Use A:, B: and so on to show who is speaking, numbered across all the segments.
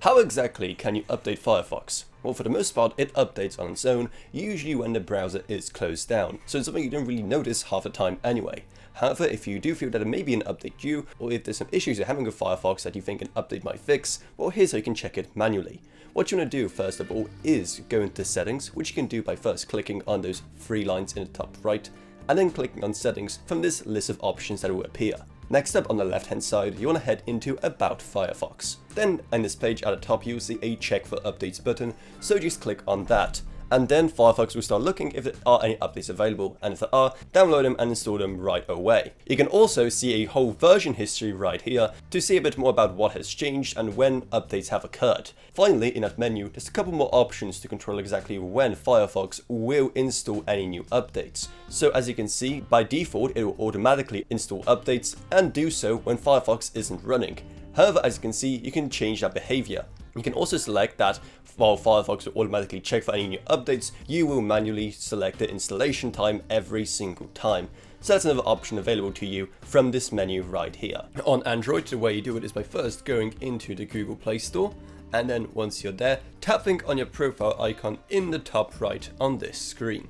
A: How exactly can you update Firefox? Well, for the most part, it updates on its own, usually when the browser is closed down, so it's something you don't really notice half the time anyway. However, if you do feel that there may be an update due, or if there's some issues you're having with Firefox that you think an update might fix, well, here's how you can check it manually. What you want to do first of all is go into settings, which you can do by first clicking on those three lines in the top right, and then clicking on settings from this list of options that will appear. Next up on the left hand side, you want to head into About Firefox. Then on this page at the top you'll see a check for updates button, so just click on that. And then Firefox will start looking if there are any updates available, and if there are, download them and install them right away. You can also see a whole version history right here to see a bit more about what has changed and when updates have occurred. Finally, in that menu, there's a couple more options to control exactly when Firefox will install any new updates. So as you can see, by default it will automatically install updates and do so when Firefox isn't running. However, as you can see, you can change that behavior. You can also select that while Firefox will automatically check for any new updates, you will manually select the installation time every single time. So that's another option available to you from this menu right here. On Android, the way you do it is by first going into the Google Play Store, and then once you're there, tapping on your profile icon in the top right on this screen.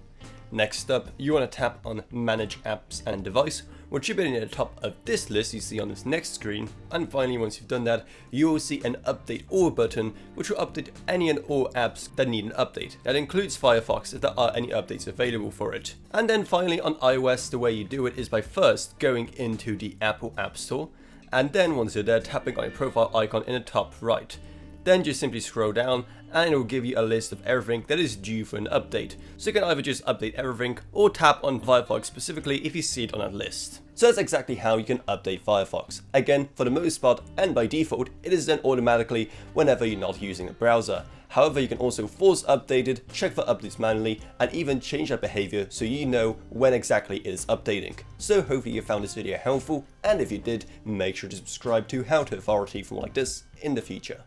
A: Next up, you want to tap on Manage Apps and Device, which should be near the top of this list you see on this next screen. And finally, once you've done that, you will see an Update All button, which will update any and all apps that need an update. That includes Firefox if there are any updates available for it. And then finally on iOS, the way you do it is by first going into the Apple App Store, and then once you're there, tapping on your profile icon in the top right. Then just simply scroll down and it will give you a list of everything that is due for an update. So you can either just update everything or tap on Firefox specifically if you see it on that list. So that's exactly how you can update Firefox. Again, for the most part and by default, it is done automatically whenever you're not using a browser. However, you can also force update it, check for updates manually, and even change that behavior so you know when exactly it is updating. So hopefully you found this video helpful, and if you did, make sure to subscribe to How to Authority for more like this in the future.